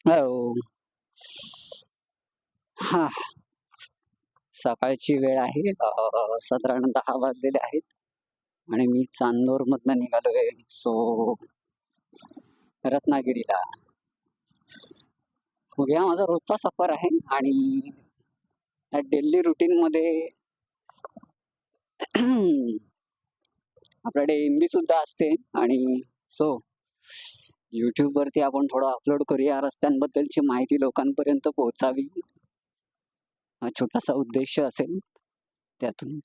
हो. हां, सकाळची वेळ आहे. साधारण 10 वाजलेले आहेत आणि मी चांदूरमधनं निघालोय. रत्नागिरीला. बघूया माझा रोजचा सफर आहे आणि त्या डेली रूटीनमध्ये आपल्याकडे एम-बी सुद्धा असते आणि सो YouTubeवरती आपण थोडं अपलोड करूया. रस्त्यांबद्दलची माहिती लोकांपर्यंत पोहोचावी. हा छोटासा उद्देश असेल त्यातून.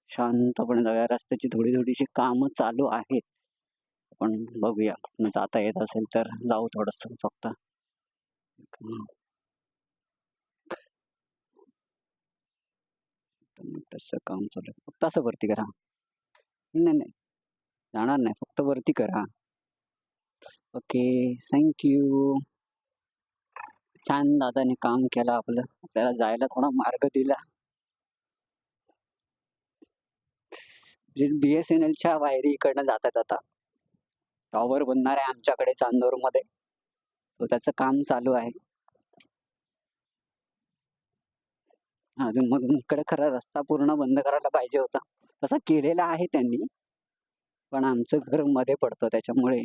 शांतपणे जाऊया. रस्त्याची थोडी-थोडीशी कामं चालू आहेत. आपण बघूया कुठनं जाता येत असेल तर जाऊ थोडंसं फक्त. हं. तसं काम चालू आहे. फक्त असं वरती करा. नाही, नाही. जाणार नाही. फक्त वरती करा. ओके. Thank you. छान दादाने काम केलं आपलं. आपल्याला जायला थोडा मार्ग दिला. जे BSNLच्या वायरी इकडनं जातात आता. टॉवर बनणार आहे आमच्याकडे चांदूरमध्ये. सो त्याचं काम चालू आहे. अधून-मधून इकडे खरा रस्ता पूर्ण बंद करायला पाहिजे होता. तसा केलेला आहे त्यांनी. पण आमचं घर मध्ये पडतं त्याच्यामुळे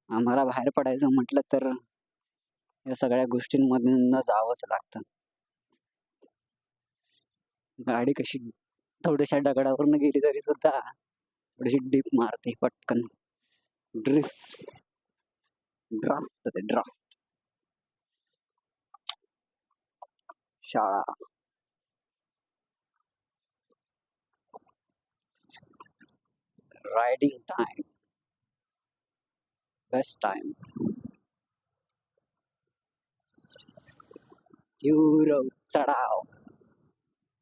आम्हाला बाहेर पडायचं म्हटलं तर या सगळ्या गोष्टींमधनं जावंच लागतं. गाडी कशी थोड्याशा दगडावरून गेली तरी सुद्धा थोडीशी डिप मारते पटकन. ड्रिफ्ट ड्राफ्ट होते ड्राफ्ट. शाळा. Riding time. Best time. तीव्र चढाव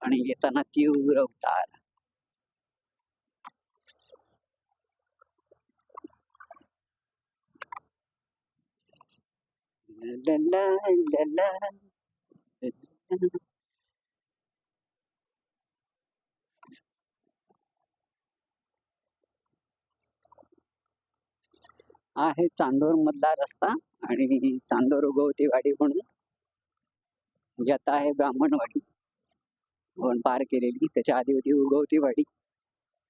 आणि येताना तीव्र उतार. ला ला ला ला ला. आहे चांदूर मधला रस्ता आणि चांदूर उगवतीवाडी म्हणून आता आहे ब्राह्मणवाडी. आपण पार केलेली. त्याच्या आधी होती उगवतीवाडी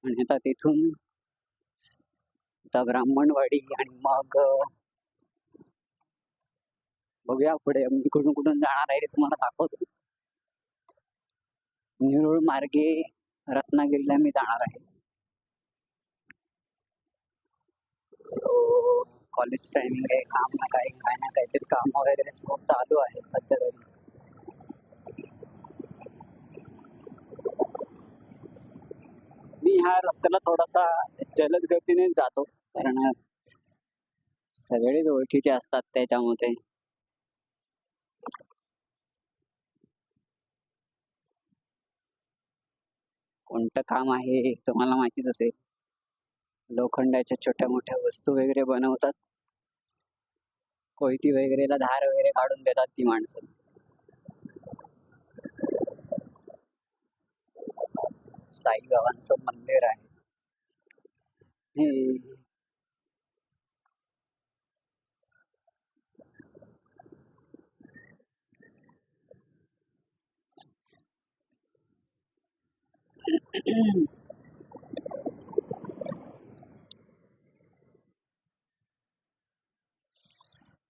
आणि आता तिथून आता ब्राह्मणवाडी आणि मग बघूया पुढे मी कुठून कुठून जाणार आहे ते तुम्हाला दाखवतो. नेरूळ मार्गे रत्नागिरीला मी जाणार आहे. सो कॉलेज टायमिंग आहे. काम ना काही काय ना काहीतरी काम वगैरे चालू आहे सध्या तरी. मी ह्या रस्त्याला थोडासा जलद गतीने जातो कारण सगळेच ओळखीचे असतात त्याच्यामध्ये. कोणतं काम आहे तुम्हाला माहितीच असेल. लोखंडाच्या छोट्या मोठ्या वस्तू वगैरे बनवतात. कोयती वगैरेला धार वगैरे काढून देतात ती माणसं. साईबाबांचं मंदिर आहे हे.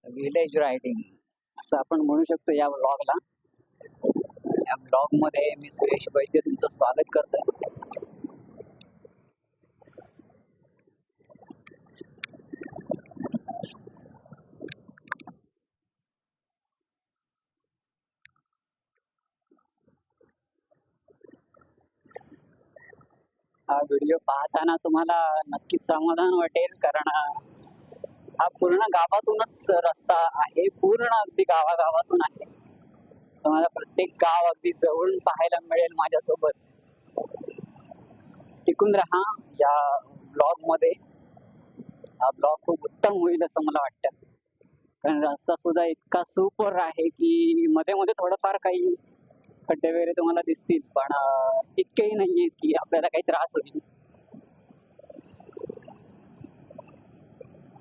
विलेज रायडिंग असं आपण म्हणू शकतो या ब्लॉगला. या ब्लॉग मध्ये मी सुरेश वैद्य तुमचं स्वागत करतोय. हा व्हिडिओ पाहताना तुम्हाला नक्कीच समाधान वाटेल कारण हा पूर्ण गावातूनच रस्ता आहे. पूर्ण अगदी गावागावातून आहे. तुम्हाला प्रत्येक गाव अगदी जवळून पाहायला मिळेल माझ्यासोबत. टिकून राहा या ब्लॉग मध्ये. हा ब्लॉग खूप उत्तम होईल असं मला वाटतं कारण रस्ता सुद्धा इतका सुपर आहे की मध्ये मध्ये थोडंफार काही खड्डे वगैरे तुम्हाला दिसतील, पण इतकेही नाहीये की आपल्याला काही त्रास होईल.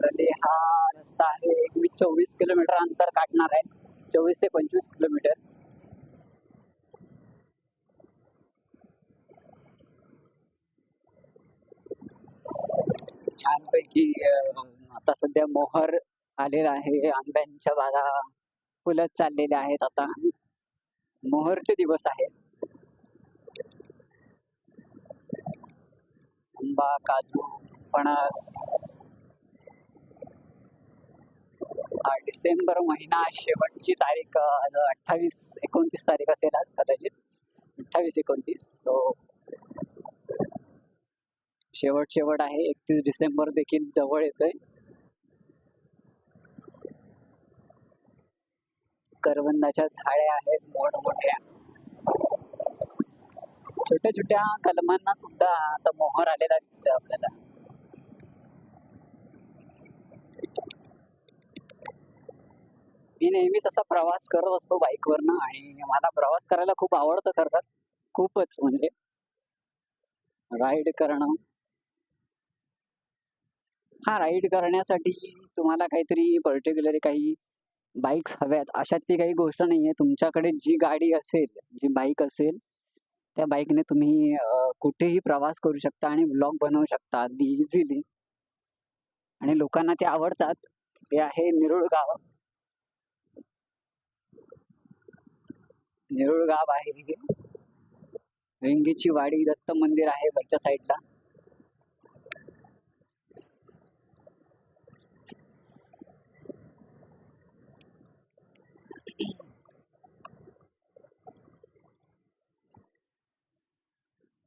तर हा रस्ता आहे, मी 24 किलोमीटर अंतर काढणार आहे, 24 ते 25 किलोमीटर. छानपैकी आता सध्या मोहर आलेला आहे, आंब्यांच्या बागा फुलत चाललेल्या आहेत. आता मोहरचे दिवस आहेत. आंबा, काजू, फणस. डिसेंबर महिना शेवटची तारीख 28-29 तारीख असेल आज कदाचित, 28-29. सो शेवट आहे. 31 डिसेंबर देखील जवळ येतोय. करवंदाच्या झाड्या आहेत मोठमोठ्या. छोट्या छोट्या कलमांना सुद्धा आता मोहर आलेला दिसतोय आपल्याला. मी नेहमीच असा प्रवास करत असतो बाईकवरनं, आणि मला प्रवास करायला खूप आवडतं खरं तर, खूपच. म्हणजे राईड करणं. हा, राईड करण्यासाठी तुम्हाला काहीतरी पर्टिक्युलरली काही बाईक्स हव्यात अशातली काही गोष्ट नाहीये. तुमच्याकडे जी गाडी असेल, जी बाईक असेल, त्या बाईकने तुम्ही कुठेही प्रवास करू शकता आणि व्लॉग बनवू शकता अगदी इझिली, आणि लोकांना ते आवडतात. ते आहे नेरूळ गाव. नेरूळ गाव आहे हे. वेंगीची वाडी दत्त मंदिर आहे वरच्या साईडला.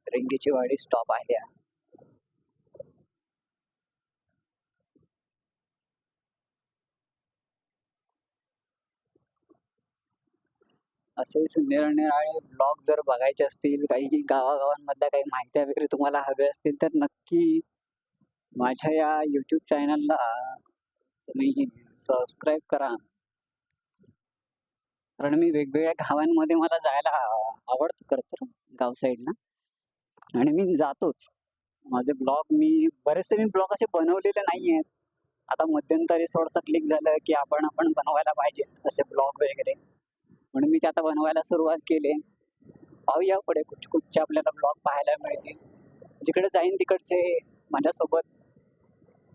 रेंगीची वाडी स्टॉप आहे हा. असेच निरनिराळे ब्लॉग जर बघायचे असतील, काही गावागावांमधल्या काही माहित्या वगैरे तुम्हाला हव्या असतील, तर नक्की माझ्या या YouTube चॅनलला तुम्ही सबस्क्राईब करा. कारण मी वेगवेगळ्या गावांमध्ये मला जायला आवडतं खरं तर, गाव साईडला, आणि मी जातोच. माझे बरेचसे ब्लॉग असे बनवलेले नाही आहेत. आता मध्यंतरी थोडंसं क्लिक झालं की आपण बनवायला पाहिजे असे ब्लॉग वगैरे, म्हणून मी ते आता बनवायला सुरुवात केली. पाहूया पुढे कुठचे आपल्याला ब्लॉग पाहायला मिळतील. जिकडे जाईन तिकडचे माझ्यासोबत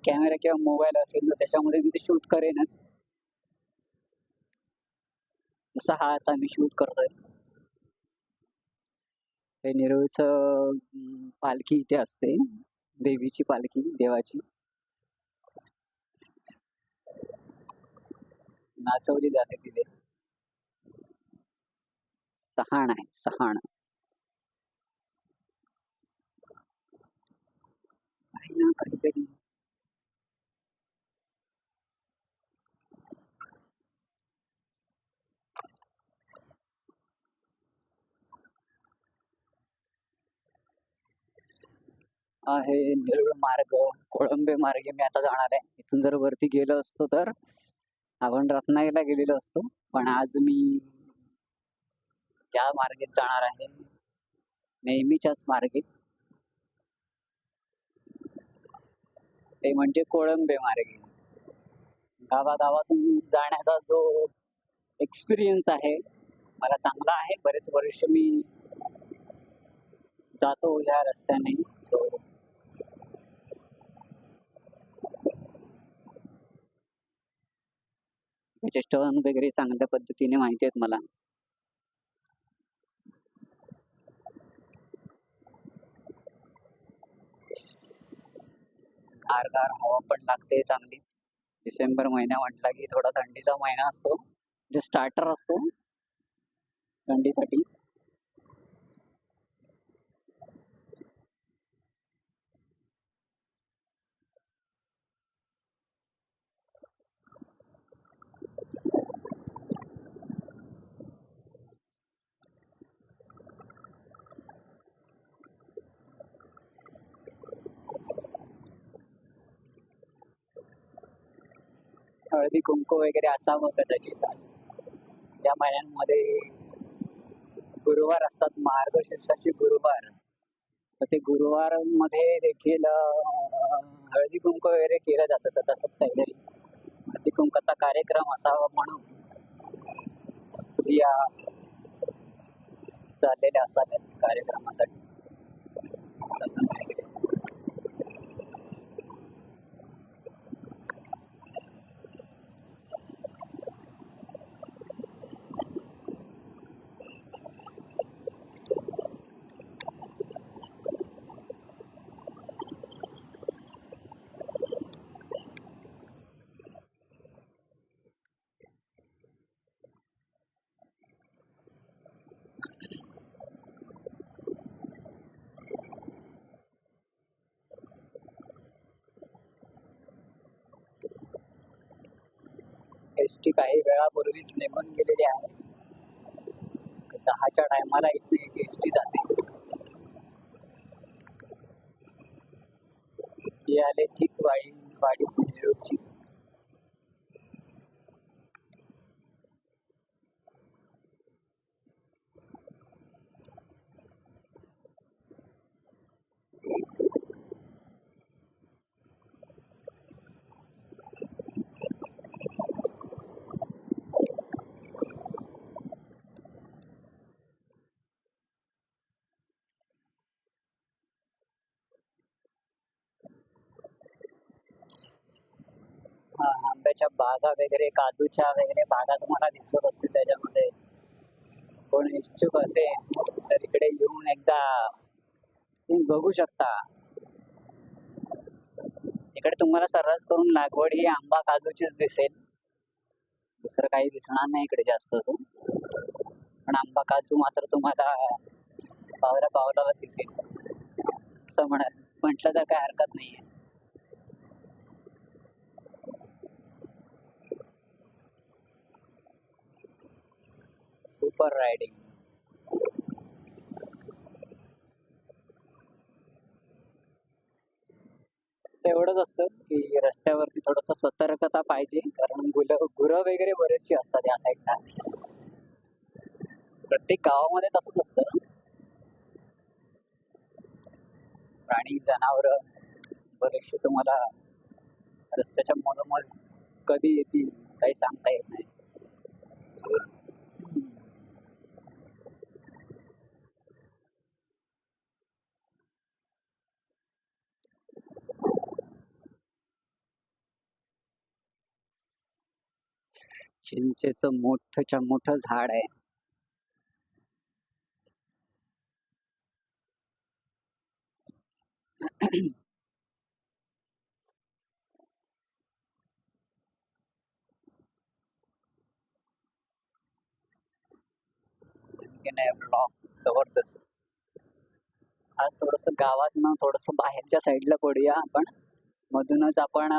कॅमेरा किंवा मोबाईल असेल तर त्याच्यामध्ये मी ते शूट करेनच. जसं हा आता मी शूट करतोय. हे नेरूळचं पालखी इथे असते, देवीची पालखी, देवाची नाचवली जाते तिथे. सहाण आहे, सहाण आहे ना काहीतरी. आहे नेरूळ मार्ग, कोळंबे मार्गे मी आता जाणार आहे. इथून जर वरती गेलो असतो तर आपण रत्नागिरीला गेलेलो असतो, पण आज मी त्या मार्गेत जाणार आहे, नेहमीच्याच मार्गे. ते म्हणजे कोळंबे मार्गे. गावागावातून जाण्याचा जो एक्सपिरियन्स आहे मला चांगला आहे. बरेच वर्ष मी जातो या रस्त्याने. सो त्याचे टर्न वगैरे चांगल्या पद्धतीने माहिती आहेत मला. गारगार हवा पण लागते चांगली. डिसेंबर महिना म्हटला की थोडा थंडीचा महिना असतो, जो स्टार्टर असतो थंडीसाठी. हळदी कुंकू वगैरे असावं कदाचित आज. या महिन्यांमध्ये गुरुवार असतात, मार्गशीर्षाचे गुरुवार. तर ते गुरुवार मध्ये देखील हळदी कुंकू वगैरे केलं जातं. तर तसंच काहीतरी हळदी कुंकाचा कार्यक्रम असावा म्हणून स्त्रिया चाललेल्या असाव्यात कार्यक्रमासाठी. तसं काहीतरी. एसटी काही वेळापूर्वीच निघून गेलेली आहे. 10च्या टायमाला इथली एक एसटी जाते. ती आले ठीकवाडी वाडी नेरूळची. हा, आंब्याच्या बागा वगैरे, काजूच्या वगैरे बागा तुम्हाला दिसत असतील त्याच्यामध्ये. कोण इच्छुक असेल तर इकडे येऊन एकदा तुम्ही बघू शकता. इकडे तुम्हाला सर्रास करून लागवड ही आंबा काजूचीच दिसेल. दुसरं काही दिसणार नाही इकडे जास्त असं. पण आंबा काजू मात्र तुम्हाला पावला पावलावर दिसेल असं म्हटलं तर काय हरकत नाहीये. Super riding. एवढंच असतं की रस्त्यावरती थोडस सतर्कता पाहिजे, कारण गुरं वगैरे बरेचशी असतात या साईडला. प्रत्येक गावामध्ये तसंच असतं. प्राणी जनावर बरेचसे तुम्हाला रस्त्याच्या मधोमध कधी येतील काही सांगता येत नाही. चिंचेचं मोठंच्या मोठं झाड आहे. ब्लॉक जबरदस्त. आज थोडस गावात थोडस बाहेरच्या साईडला पडूया आपण. मधूनच आपण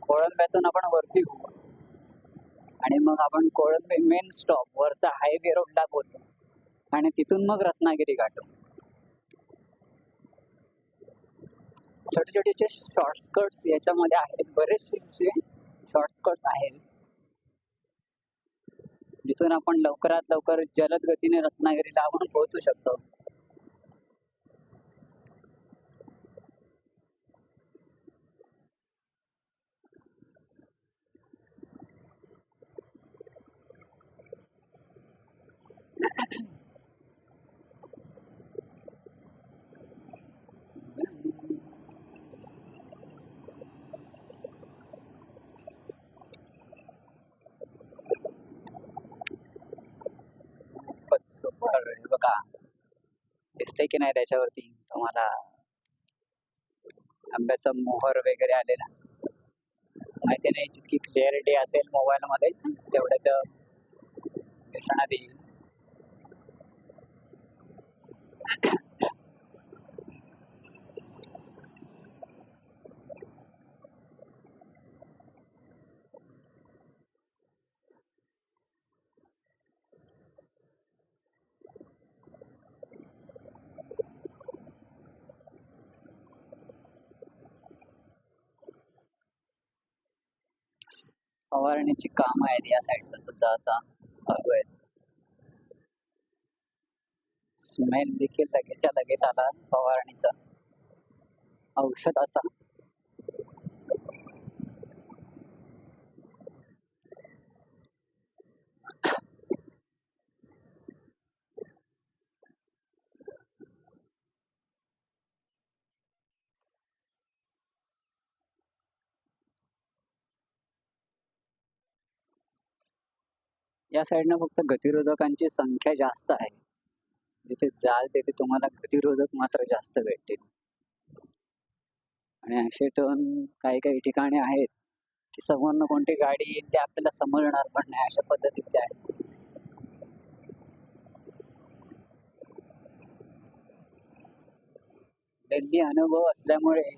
कोळंब्यातून आपण वरती होऊ आणि मग आपण कोळंबे मेन स्टॉप वरचा हायवे रोडला पोहोचू आणि तिथून मग रत्नागिरी गाठू. छोटे छोटे शॉर्टकट्स याच्यामध्ये आहेत, बरेचसे शॉर्टकट्स आहेत जिथून आपण लवकरात लवकर जलद गतीने रत्नागिरीला आपण पोहोचू शकतो. सुपर. बघा दिसतंय की नाही त्याच्यावरती तुम्हाला आंब्याचा मोहर वगैरे आलेला. माहिती नाही जितकी क्लिअरिटी असेल मोबाईल मध्ये तेवढ्यात दिसण्यात येईल. फवारणीची कामं आहेत या साईडला सुद्धा आता चालू आहेत. स्मेल देखील लगेचच्या लगेच आला फवारणीचा, औषधाचा. या साईडनं फक्त गतिरोधकांची संख्या जास्त आहे. जिथे जाल तिथे तुम्हाला गतिरोधक मात्र जास्त भेटतील. आणि असे टर्न काही काही ठिकाणी आहेत की समोरनं कोणती गाडी येईल ते आपल्याला समजणार पण नाही, अशा पद्धतीचे आहे. दिल्ली अनुभव असल्यामुळे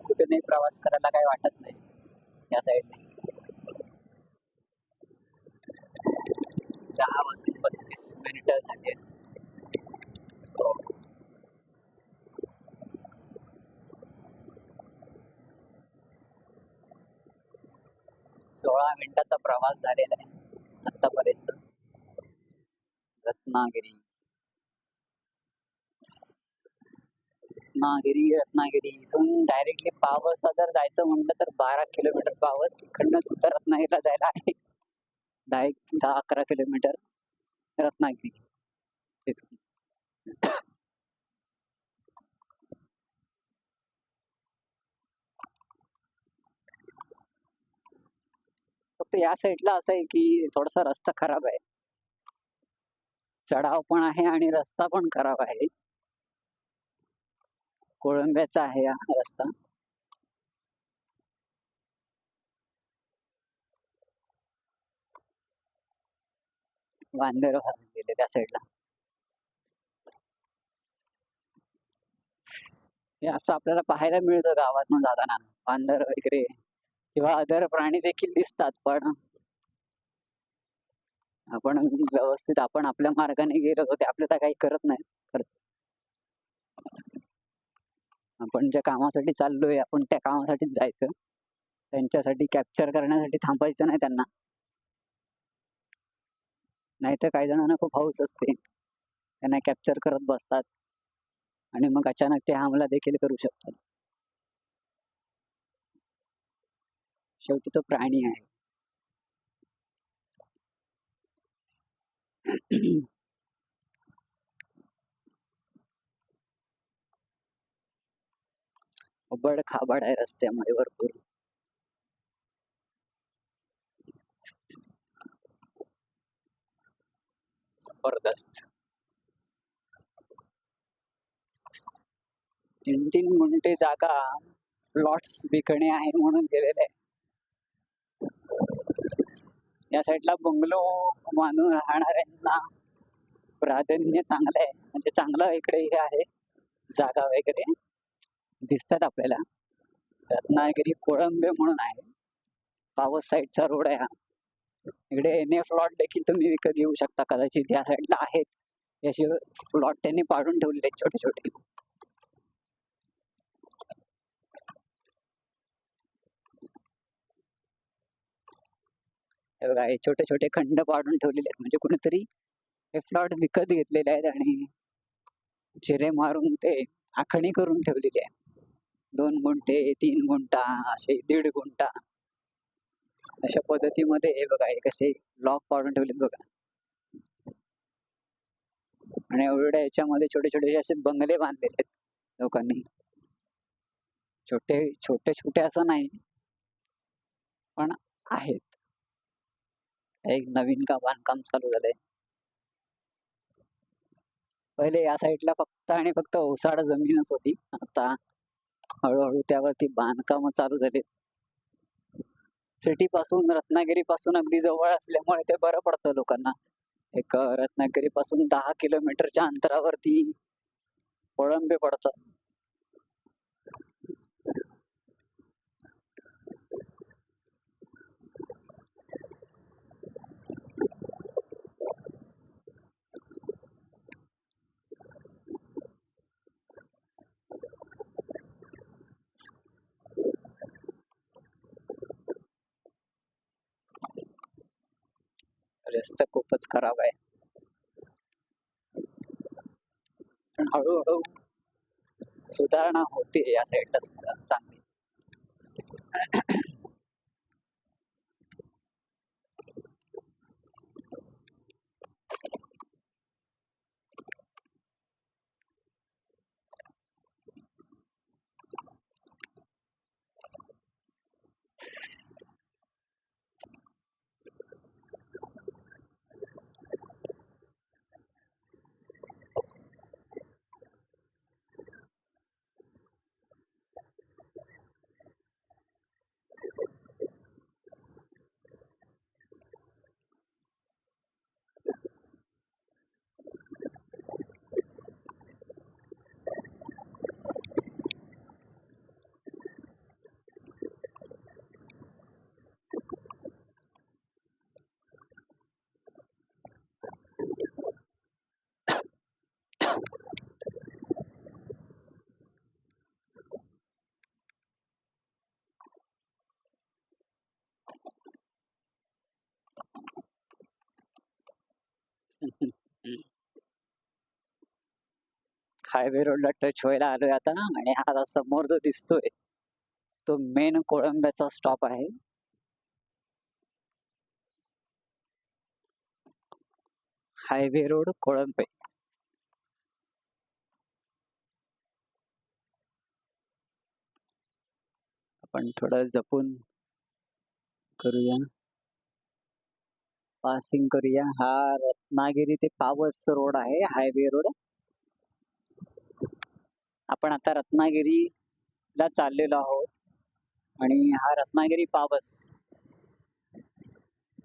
कुठे नाही प्रवास करायला काही वाटत नाही या साईडने. 10 वाजून 32 मिनिटं झाली आहेत. 16 मिनिटाचा प्रवास झालेला आहे आतापर्यंत. रत्नागिरी रत्नागिरी इथून डायरेक्टली पावसला जर जायचं म्हटलं तर 12 किलोमीटर पावस, इकडनं सुद्धा रत्नागिरीला जायला आहे 10-11 किलोमीटर रत्नागिरी तिथून. फक्त या साईडला असं आहे की थोडासा रस्ता खराब आहे, चढाव पण आहे आणि रस्ता पण खराब आहे. कोळंब्याचा आहे हा रस्ता. वांदर वाहून गेले त्या साईडला. हे असं आपल्याला पाहायला मिळतं गावातून जाताना, वांदर वगैरे किंवा अदर प्राणी देखील दिसतात. पण आपण व्यवस्थित आपण आपल्या मार्गाने गेलो तर ते आपल्याला काही करत नाही. आपण ज्या कामासाठी चाललोय आपण त्या कामासाठीच जायचं, त्यांच्यासाठी कॅप्चर करण्यासाठी थांबायचं नाही त्यांना. नाहीतर काही जणांना खूप हौस असते, त्यांना कॅप्चर करत बसतात आणि मग अचानक ते हमला देखील करू शकतात. शेवटी तो प्राणी आहे. उबड खाबड आहे रस्त्यामध्ये भरपूर. जबरदस्त. 3-3 गुंठे जागा प्लॉट्स विकणे आहे म्हणून गेलेले आहे. या साईडला बंगलो बांधून राहणाऱ्यांना प्राधान्य चांगलं आहे, म्हणजे चांगलं इकडे हे आहे, जागा वगैरे दिसतात आपल्याला. रत्नागिरी कोळंबे म्हणून आहे, पावस साईडचा रोड आहे हा. इकडे एनए प्लॉट देखील तुम्ही विकत घेऊ शकता कदाचित, या साईडला आहेत याचे प्लॉट त्यांनी पाडून ठेवलेले छोटे छोटे. हे बघा, हे छोटे छोटे खंड पाडून ठेवलेले आहेत, म्हणजे कुणीतरी हे प्लॉट विकत घेतलेले आहेत आणि चिरे मारून ते आखणी करून ठेवलेली आहे. 2 गुंठे 3 गुंठा असे 1.5 गुंठा अशा पद्धतीमध्ये हे बघा, हे कसे ब्लॉक पाडून ठेवलेत बघा. आणि एवढ्या याच्यामध्ये छोटे छोटे असे बंगले बांधलेले आहेत लोकांनी. छोटे छोटे छोटे असं नाही पण आहेत. एक नवीन का बांधकाम चालू झालंय. पहिले या साईडला फक्त आणि फक्त ओसाड जमीनच होती, आता हळूहळू त्यावरती बांधकाम चालू झाले. सिटी पासून रत्नागिरी पासून अगदी जवळ असल्यामुळे ते बरं पडतं लोकांना. एक रत्नागिरी पासून 10 किलोमीटरच्या अंतरावरती कोळंबे पडतं. रस्ता खूपच खराब आहे. पण हळूहळू सुधारणा होते या साईडला सुद्धा चांगली. हायवे रोडला टच व्हायला आलोय आता आणि हा समोर जो दिसतोय तो मेन कोळंब्याचा स्टॉप आहे. Highway road Kolambe. आपण थोडं जपून करूया, पासिंग करूया. हा रत्नागिरी ते पावस रोड आहे, हायवे रोड. आपण आता रत्नागिरीला चाललेलो आहोत आणि हा रत्नागिरी पावस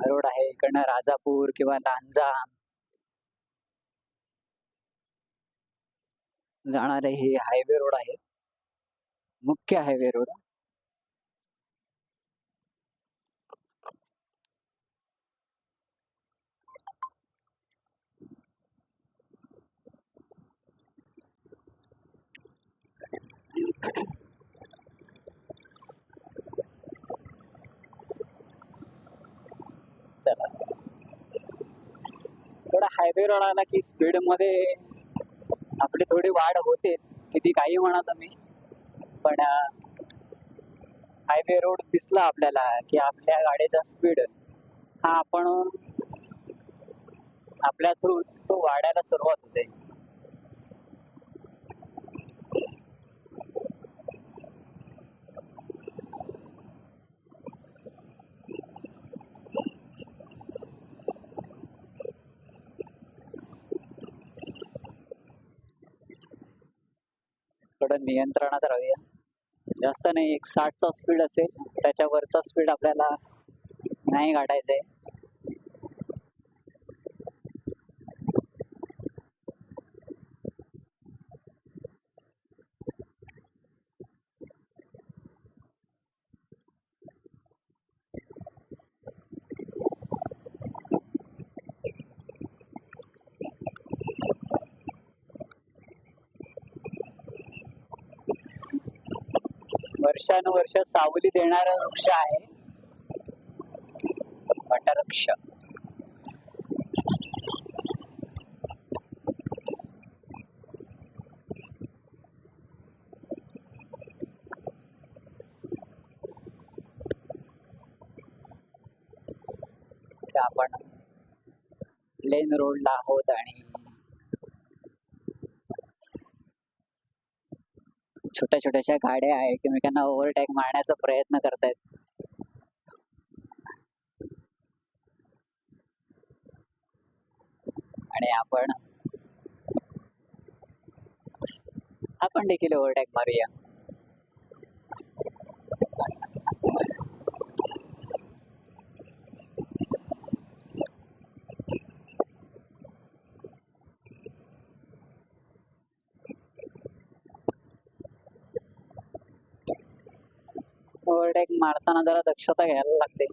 रोड आहे. इकडनं राजापूर किंवा लांजा जाणारे हे हायवे रोड आहे, मुख्य हायवे रोड. चला, थोडा हायवे रोड आला की स्पीड मध्ये आपली थोडी वाढ होतेच, किती काही म्हणा तुम्ही. पण हायवे रोड दिसला आपल्याला की आपल्या गाडीचा स्पीड हा आपण आपल्या थ्रूच तो वाढायला सुरुवात होते. थोडं नियंत्रणात राहूया. जास्त नाही, एक 60चा स्पीड असेल, त्याच्यावरचा स्पीड आपल्याला नाही गाठायचंय. वर्षानुवर्ष सावली देणारा वृक्ष आहे वटवृक्ष. आपण प्लेन रोडला आहोत आणि छोट्या छोट्याशा गाड्या आहे एकमेकांना ओव्हरटेक मारण्याचा प्रयत्न करतायत. आणि आपण देखील ओव्हरटेक मारूया. ओव्हरटेक मारताना जरा दक्षता घ्यायला लागते.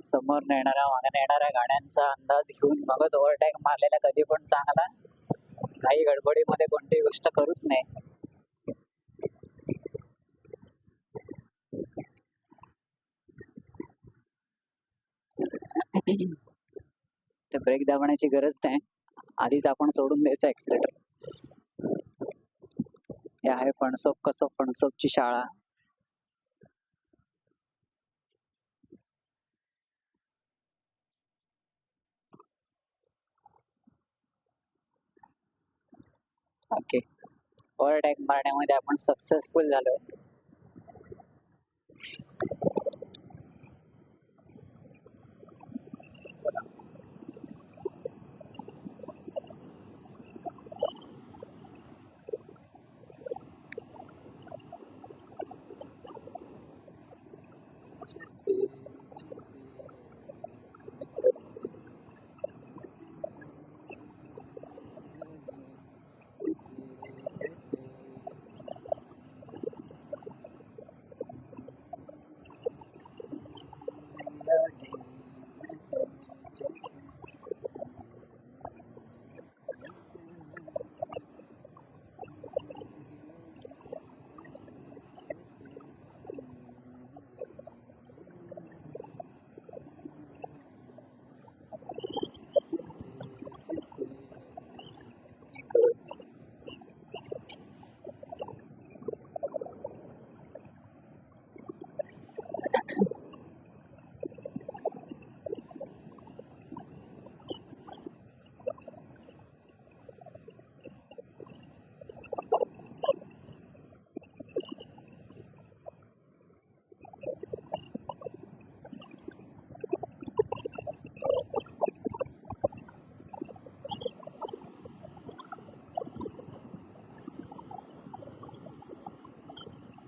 समोर येणाऱ्या मागे येणाऱ्या गाड्यांचा अंदाज घेऊन मगच ओव्हरटेक मारलेला कधी पण चांगला. काही गडबडीमध्ये कोणतीही गोष्ट करूच नाही. तर ब्रेक दाबण्याची गरज नाही, आधीच आपण सोडून द्यायचं ऍक्सिलेटर. हे आहे फणसोप कसं फणसोपची शाळा. ओके, वर्ल्ड टॅग मारण्यामध्ये आपण सक्सेसफुल झालोय. चला.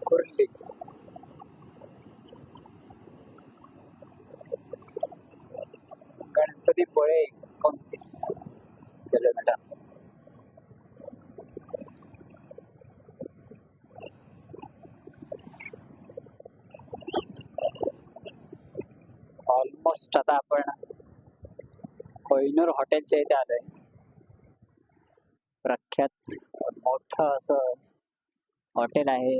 कुर्ली गणपतीपुळे 29 किलोमीटर. ऑलमोस्ट आता आपण कोहिनूर हॉटेलच्या इथे आलोय. प्रख्यात मोठं असं हॉटेल आहे.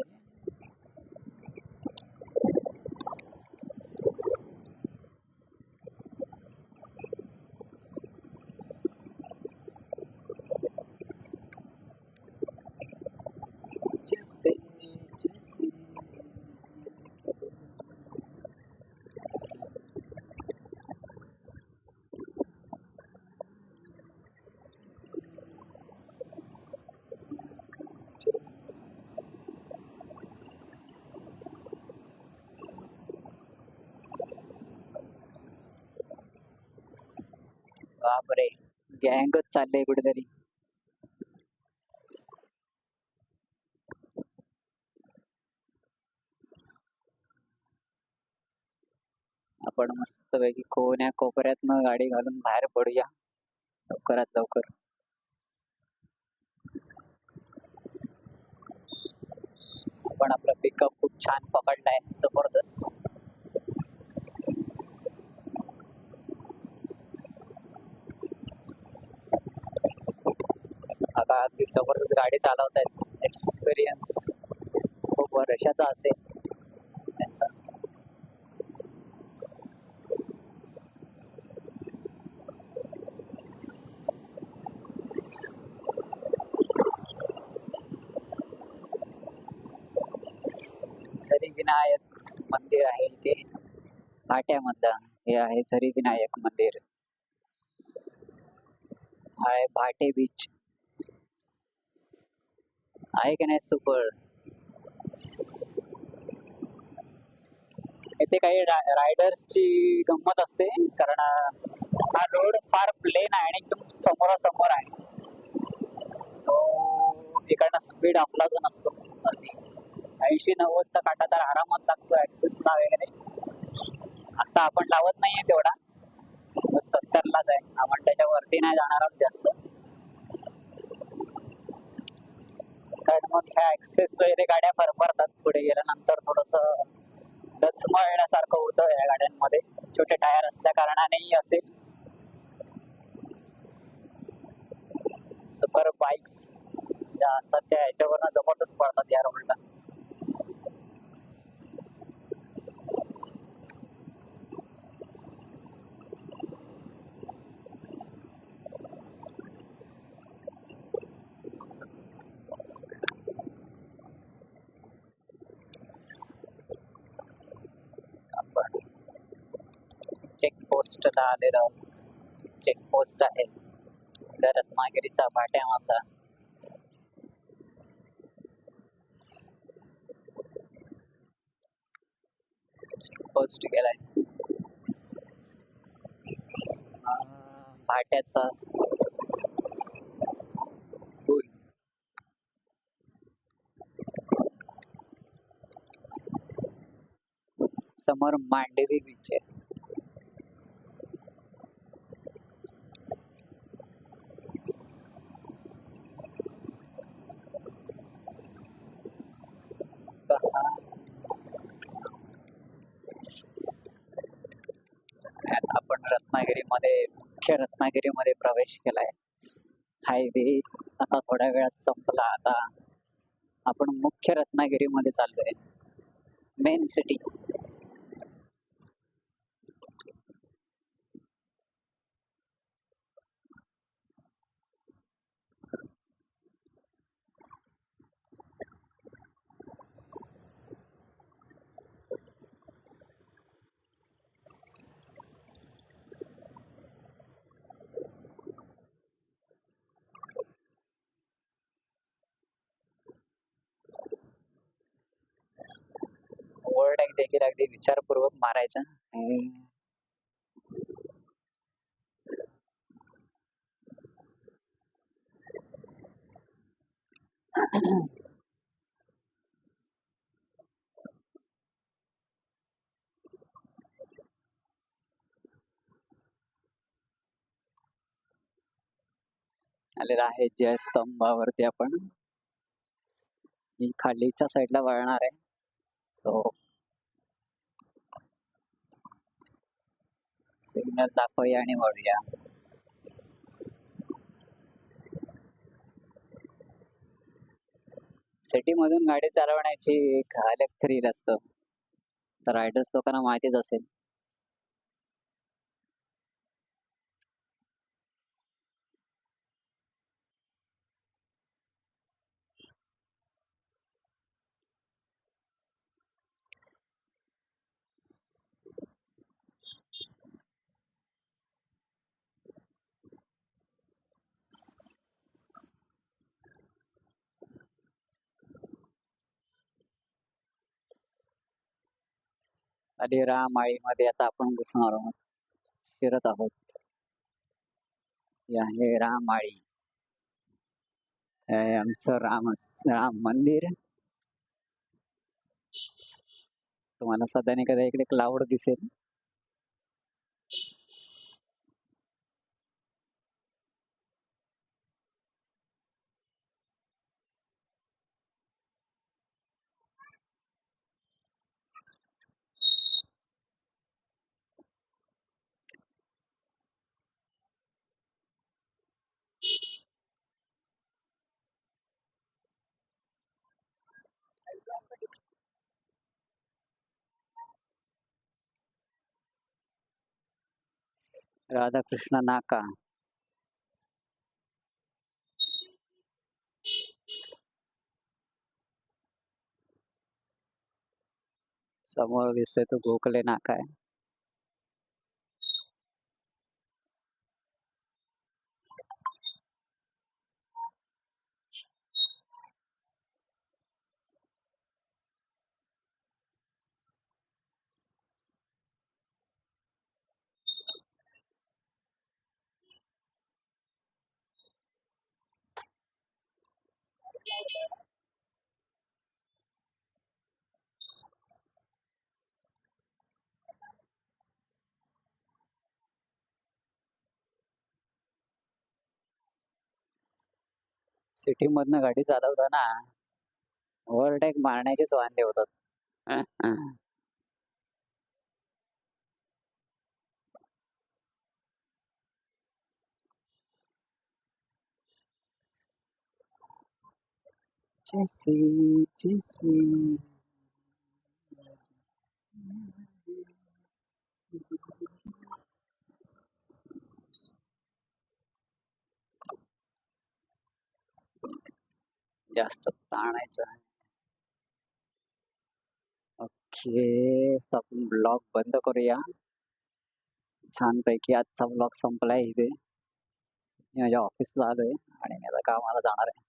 बापरे, गँगच चाललंय कुठेतरी. आपण मस्तपैकी कोण्या कोपऱ्यातनं गाडी घालून बाहेर पडूया लवकरात लवकर. आपण आपला पिकअप खूप छान पकडलाय, जबरदस्त. आता अगदी जबरदस्त गाडी चालवतायत. एक्सपिरियन्स खूप वर्षाचा असेल त्यांचा. विनायक मंदिर आहे इथे भाट्यामधलं. हे आहे झरी विनायक मंदिर. आहे भाटे बीच. आहे की नाही सुपर. इथे काही रायडर्सची गंमत असते, कारण हा रोड फार प्लेन आहे आणि एकदम समोरासमोर आहे. सो इकडनं स्पीड आपला जो नसतो 80-90चा काटा तर आरामात लागतो ऍक्सेसला वगैरे. आता आपण लावत नाहीये तेवढा, 70लाच आहे आपण, त्याच्या वरती नाही जाणार आहोत जास्त. कारण मग ह्या ऍक्सेस वगैरे गाड्या फरफरतात पुढे गेल्यानंतर, थोडस डचमळण्यासारखं होतं या गाड्यांमध्ये, छोटे टायर असल्या कारणानेही असेल. सुपर बाईक्स ज्या असतात त्या ह्याच्यावरनं जबरदस्त पडतात या रोडला. चेकपोस्टला आलेलो आहोत. चेकपोस्ट आहे रत्नागिरीचा भाट्यामधला. चेकपोस्ट गेलाय भाट्याचा पूल. समोर मांडवी बीच आहे. आता आपण रत्नागिरीमध्ये मुख्य रत्नागिरीमध्ये प्रवेश केलाय. हायवे आता थोड्या वेळात संपला. आता आपण मुख्य रत्नागिरीमध्ये चाललोय, मेन सिटी. ओव्हरटेक देखील अगदी विचारपूर्वक मारायचा. आलेला आहे जयस्तंभावरती. आपण मी खालीच्या साईडला वळणार आहे. सो सिग्नल दाखवूया आणि वळूया. सिटी मधून गाडी चालवण्याची एक अलग थ्रिल असतं. तर रायडर्स लोकांना माहितीच असेल. आणि रामाळीमध्ये आता आपण घुसणार आहोत, फिरत आहोत. हे आहे रामाळी. आमचं राम मंदिर. तुम्हाला सध्या कदा इकडे क्लाउड दिसेल. राधाकृष्ण नाका. समोर दिसतोय तो गोखले नाका आहे. सिटी मधनं गाडी चालवताना ओव्हरटेक मारण्याचेच वांदे होतात. चेसी चेसी. जास्त ताणायचं. ओके, आपण ब्लॉग बंद करूया. छानपैकी आजचा ब्लॉग संपलाय इथे. मी माझ्या ऑफिसला आलोय आणि मी आता कामाला जाणार आहे.